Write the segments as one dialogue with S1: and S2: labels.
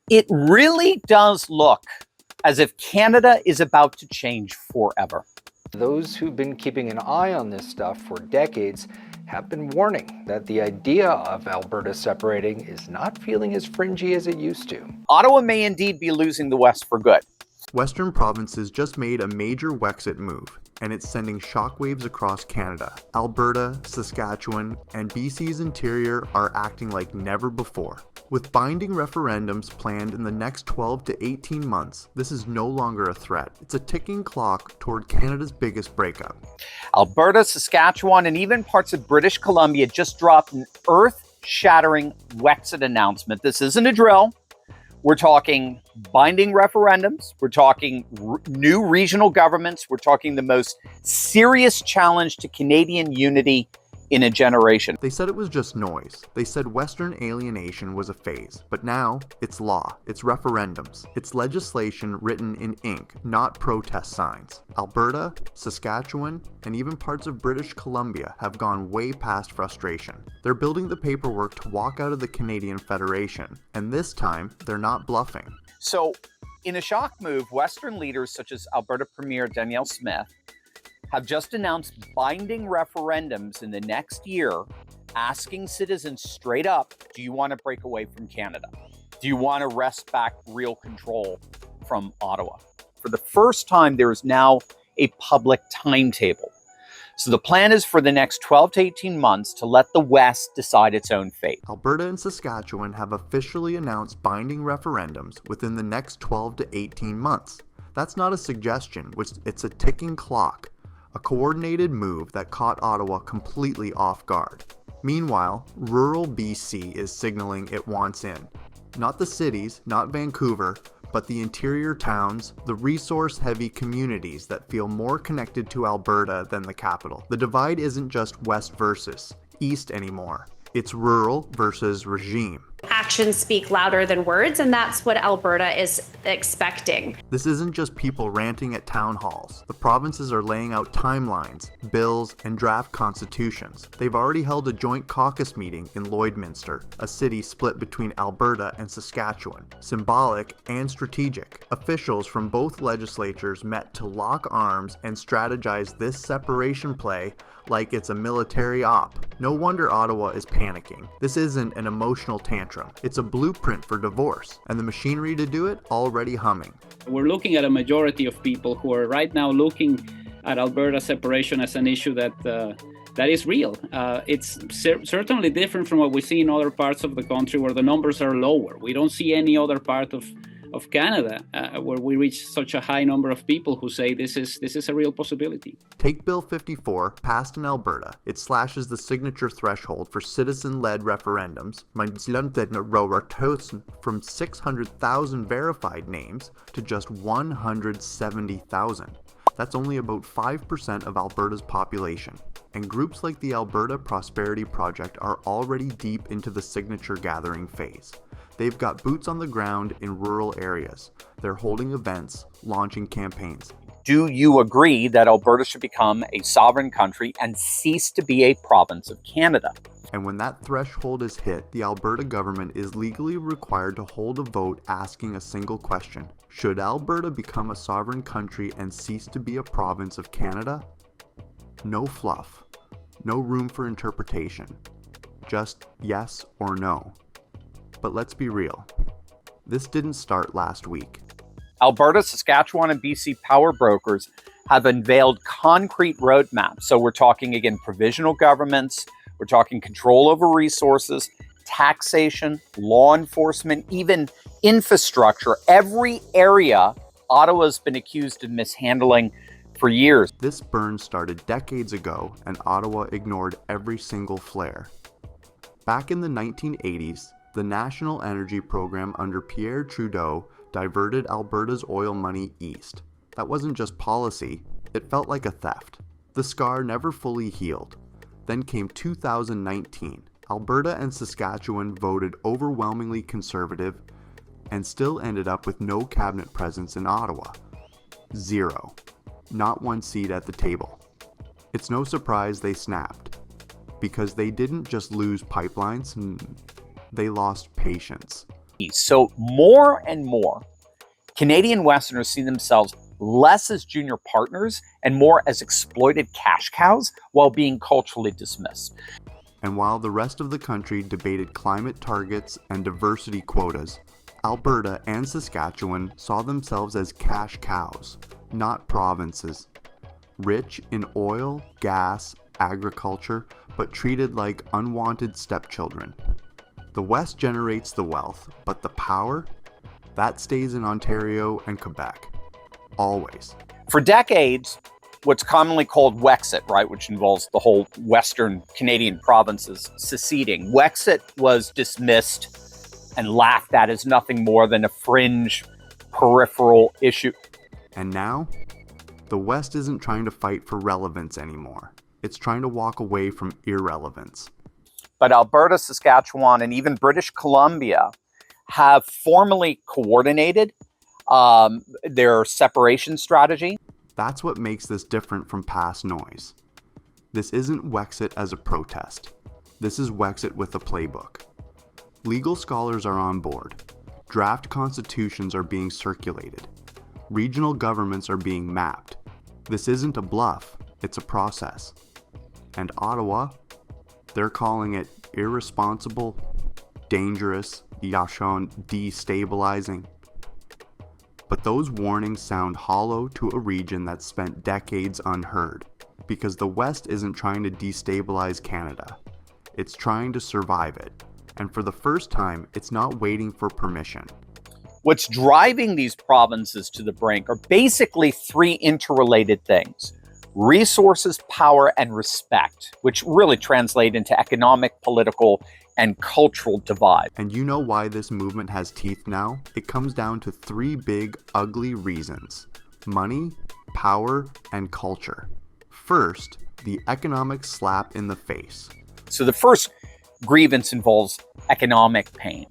S1: It really does look as if Canada is about to change forever.
S2: Those who've been keeping an eye on this stuff for decades have been warning that the idea of Alberta separating is not feeling as fringy as it used to.
S1: Ottawa may indeed be losing the West for good.
S3: Western Provinces just made a major WEXIT move, and it's sending shockwaves across Canada. Alberta, Saskatchewan, and BC's interior are acting like never before. With binding referendums planned in the next 12 to 18 months, this is no longer a threat. It's a ticking clock toward Canada's biggest breakup.
S1: Alberta, Saskatchewan, and even parts of British Columbia just dropped an earth-shattering WEXIT announcement. This isn't a drill. We're talking binding referendums. We're talking new regional governments. We're talking the most serious challenge to Canadian unity in a generation.
S3: They said it was just noise. They said Western alienation was a phase, but now it's law, it's referendums, it's legislation written in ink, not protest signs. Alberta, Saskatchewan, and even parts of British Columbia have gone way past frustration. They're building the paperwork to walk out of the Canadian Federation, and this time they're not bluffing.
S1: So, in a shock move, Western leaders such as Alberta Premier Danielle Smith have just announced binding referendums in the next year asking citizens straight up, do you want to break away from Canada? Do you want to wrest back real control from Ottawa? For the first time, there is now a public timetable. So the plan is for the next 12 to 18 months to let the West decide its own fate.
S3: Alberta and Saskatchewan have officially announced binding referendums within the next 12 to 18 months. That's not a suggestion, it's a ticking clock. A coordinated move that caught Ottawa completely off guard. Meanwhile, rural BC is signaling it wants in. Not the cities, not Vancouver, but the interior towns, the resource-heavy communities that feel more connected to Alberta than the capital. The divide isn't just west versus east anymore. It's rural versus regime.
S4: Actions speak louder than words, and that's what Alberta is expecting.
S3: This isn't just people ranting at town halls. The provinces are laying out timelines, bills, and draft constitutions. They've already held a joint caucus meeting in Lloydminster, a city split between Alberta and Saskatchewan. Symbolic and strategic. Officials from both legislatures met to lock arms and strategize this separation play like it's a military op. No wonder Ottawa is panicking. This isn't an emotional tantrum. It's a blueprint for divorce, and the machinery to do it already humming.
S5: We're looking at a majority of people who are right now looking at Alberta separation as an issue that is real. It's certainly different from what we see in other parts of the country where the numbers are lower. We don't see any other part of Canada where we reach such a high number of people who say this is a real possibility.
S3: Take Bill 54, passed in Alberta. It slashes the signature threshold for citizen-led referendums from 600,000 verified names to just 170,000. That's only about 5% of Alberta's population. And groups like the Alberta Prosperity Project are already deep into the signature gathering phase. They've got boots on the ground in rural areas. They're holding events, launching campaigns.
S1: Do you agree that Alberta should become a sovereign country and cease to be a province of Canada?
S3: And when that threshold is hit, the Alberta government is legally required to hold a vote asking a single question. Should Alberta become a sovereign country and cease to be a province of Canada? No fluff. No room for interpretation. Just yes or no. But let's be real. This didn't start last week.
S1: Alberta, Saskatchewan, and BC power brokers have unveiled concrete roadmaps. So we're talking, again, provisional governments, we're talking control over resources, taxation, law enforcement, even infrastructure. Every area Ottawa's been accused of mishandling for years.
S3: This burn started decades ago, and Ottawa ignored every single flare. Back in the 1980s, the National Energy Program under Pierre Trudeau diverted Alberta's oil money east. That wasn't just policy, it felt like a theft. The scar never fully healed. Then came 2019. Alberta and Saskatchewan voted overwhelmingly conservative and still ended up with no cabinet presence in Ottawa. Zero. Not one seat at the table. It's no surprise they snapped, because they didn't just lose pipelines, they lost patience.
S1: So more and more, Canadian Westerners see themselves less as junior partners and more as exploited cash cows while being culturally dismissed.
S3: And while the rest of the country debated climate targets and diversity quotas, Alberta and Saskatchewan saw themselves as cash cows, not provinces. Rich in oil, gas, agriculture, but treated like unwanted stepchildren. The West generates the wealth, but the power? That stays in Ontario and Quebec. Always.
S1: For decades, what's commonly called WEXIT, right, which involves the whole Western Canadian provinces seceding, WEXIT was dismissed and laughed at as nothing more than a fringe, peripheral issue.
S3: And now, the West isn't trying to fight for relevance anymore. It's trying to walk away from irrelevance.
S1: But Alberta, Saskatchewan, and even British Columbia have formally coordinated their separation strategy.
S3: That's what makes this different from past noise. This isn't WEXIT as a protest. This is WEXIT with a playbook. Legal scholars are on board. Draft constitutions are being circulated. Regional governments are being mapped. This isn't a bluff, it's a process. And Ottawa, they're calling it irresponsible, dangerous, Yashon destabilizing. But those warnings sound hollow to a region that's spent decades unheard, because the West isn't trying to destabilize Canada. It's trying to survive it. And for the first time, it's not waiting for permission.
S1: What's driving these provinces to the brink are basically three interrelated things: resources, power, and respect, which really translate into economic, political, and cultural divide.
S3: And you know why this movement has teeth now? It comes down to three big, ugly reasons: money, power, and culture. First, the economic slap in the face.
S1: So the first grievance involves economic pain.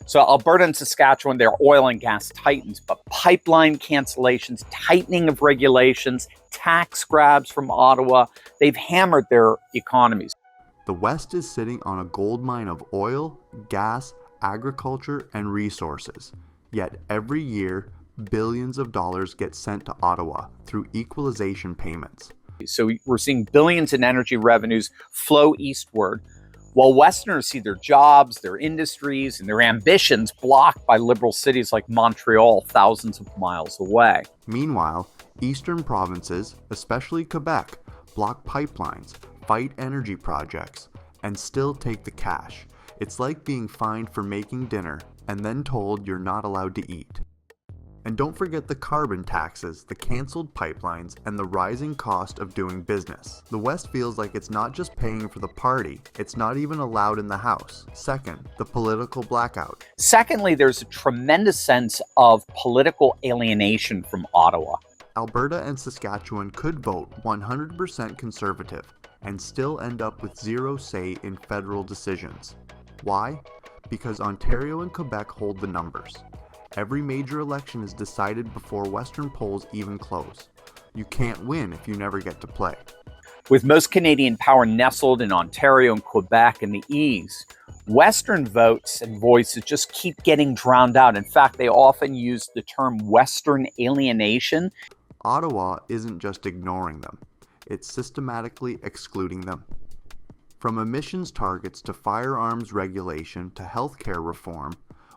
S1: So Alberta and Saskatchewan, they're oil and gas titans, but pipeline cancellations, tightening of regulations, tax grabs from Ottawa, they've hammered their economies.
S3: The West is sitting on a gold mine of oil, gas, agriculture, and resources. Yet every year, billions of dollars get sent to Ottawa through equalization payments.
S1: So we're seeing billions in energy revenues flow eastward, while Westerners see their jobs, their industries, and their ambitions blocked by liberal cities like Montreal, thousands of miles away.
S3: Meanwhile, eastern provinces, especially Quebec, block pipelines, fight energy projects, and still take the cash. It's like being fined for making dinner and then told you're not allowed to eat. And don't forget the carbon taxes, the cancelled pipelines, and the rising cost of doing business. The West feels like it's not just paying for the party, it's not even allowed in the House. Second, the political blackout.
S1: Secondly, there's a tremendous sense of political alienation from Ottawa.
S3: Alberta and Saskatchewan could vote 100% conservative and still end up with zero say in federal decisions. Why? Because Ontario and Quebec hold the numbers. Every major election is decided before Western polls even close. You can't win if you never get to play.
S1: With most Canadian power nestled in Ontario and Quebec in the East, Western votes and voices just keep getting drowned out. In fact, they often use the term Western alienation.
S3: Ottawa isn't just ignoring them, it's systematically excluding them. From emissions targets to firearms regulation to healthcare reform,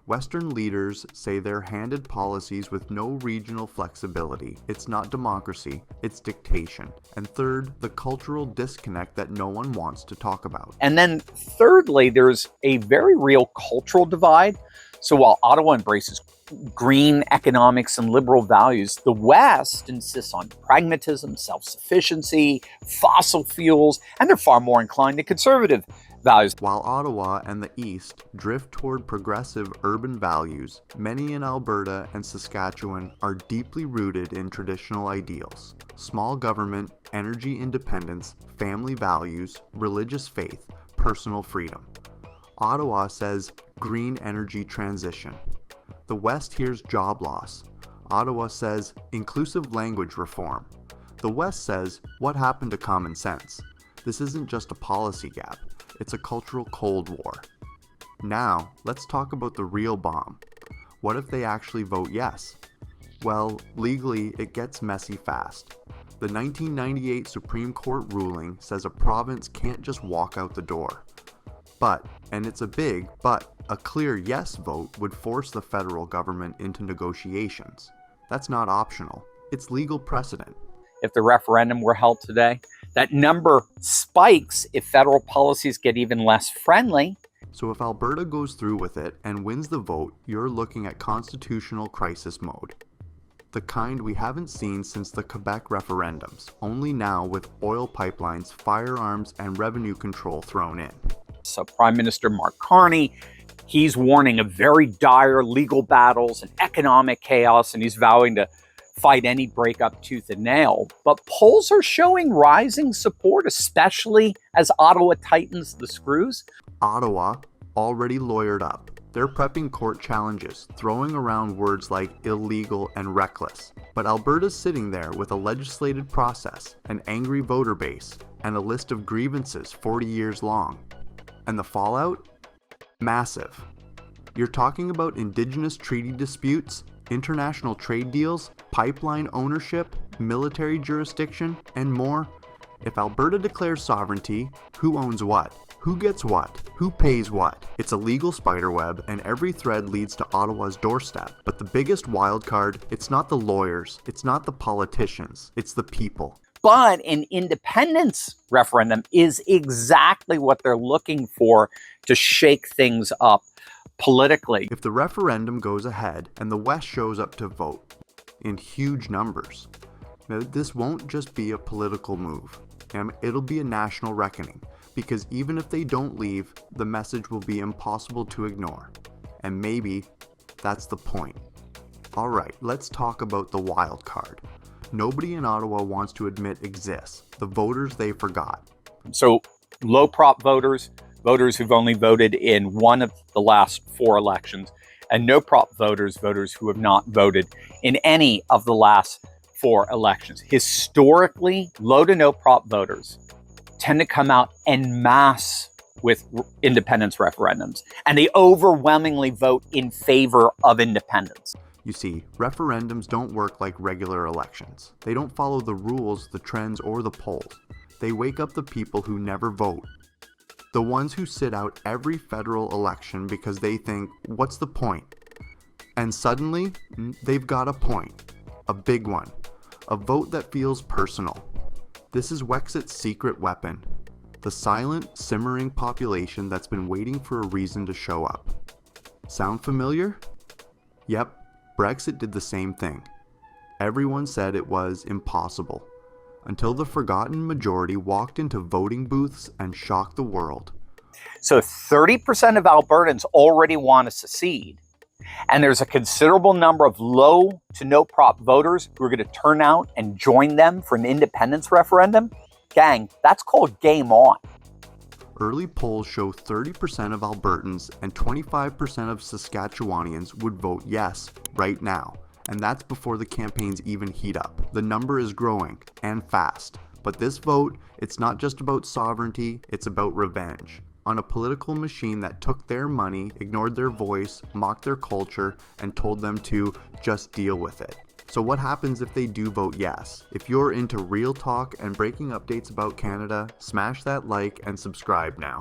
S3: Western leaders say they're handed policies with no regional flexibility. It's not democracy, it's dictation. And third, the cultural disconnect that no one wants to talk about.
S1: And then thirdly, there's a very real cultural divide. So while Ottawa embraces green economics and liberal values, the West insists on pragmatism, self-sufficiency, fossil fuels, and they're far more inclined to conservative values.
S3: While Ottawa and the East drift toward progressive urban values, many in Alberta and Saskatchewan are deeply rooted in traditional ideals: small government, energy independence, family values, religious faith, personal freedom. Ottawa says green energy transition. The West hears job loss. Ottawa says inclusive language reform. The West says, what happened to common sense? This isn't just a policy gap, it's a cultural Cold War. Now, let's talk about the real bomb. What if they actually vote yes? Well, legally, it gets messy fast. The 1998 Supreme Court ruling says a province can't just walk out the door. But, and it's a big but, a clear yes vote would force the federal government into negotiations. That's not optional. It's legal precedent.
S1: If the referendum were held today, that number spikes if federal policies get even less friendly.
S3: So if Alberta goes through with it and wins the vote, you're looking at constitutional crisis mode. The kind we haven't seen since the Quebec referendums, only now with oil pipelines, firearms, and revenue control thrown in.
S1: So Prime Minister Mark Carney, he's warning of very dire legal battles and economic chaos, and he's vowing to fight any breakup tooth and nail. But polls are showing rising support, especially as Ottawa tightens the screws.
S3: Ottawa, already lawyered up. They're prepping court challenges, throwing around words like illegal and reckless. But Alberta's sitting there with a legislated process, an angry voter base, and a list of grievances 40 years long. And the fallout? Massive. You're talking about Indigenous treaty disputes, international trade deals, pipeline ownership, military jurisdiction, and more. If Alberta declares sovereignty, who owns what? Who gets what? Who pays what? It's a legal spiderweb, and every thread leads to Ottawa's doorstep. But the biggest wild card, it's not the lawyers, it's not the politicians, it's the people.
S1: But an independence referendum is exactly what they're looking for to shake things up politically.
S3: If the referendum goes ahead and the West shows up to vote in huge numbers, now this won't just be a political move. It'll be a national reckoning. Because even if they don't leave, the message will be impossible to ignore. And maybe that's the point. Alright, let's talk about the wild card. Nobody in Ottawa wants to admit exists. The voters they forgot.
S1: So low prop voters, voters who've only voted in one of the last 4 elections, and no prop voters, voters who have not voted in any of the last 4 elections. Historically, low to no prop voters tend to come out en masse with independence referendums, and they overwhelmingly vote in favor of independence.
S3: You see, referendums don't work like regular elections. They don't follow the rules, the trends, or the polls. They wake up the people who never vote. The ones who sit out every federal election because they think, what's the point? And suddenly, they've got a point. A big one. A vote that feels personal. This is WEXIT's secret weapon. The silent, simmering population that's been waiting for a reason to show up. Sound familiar? Yep, Brexit did the same thing. Everyone said it was impossible, until the forgotten majority walked into voting booths and shocked the world.
S1: So 30% of Albertans already want to secede. And there's a considerable number of low to no prop voters who are going to turn out and join them for an independence referendum. Gang, that's called game on.
S3: Early polls show 30% of Albertans and 25% of Saskatchewanians would vote yes right now. And that's before the campaigns even heat up. The number is growing, and fast. But this vote, it's not just about sovereignty, it's about revenge. On a political machine that took their money, ignored their voice, mocked their culture, and told them to just deal with it. So what happens if they do vote yes? If you're into real talk and breaking updates about Canada, smash that like and subscribe now.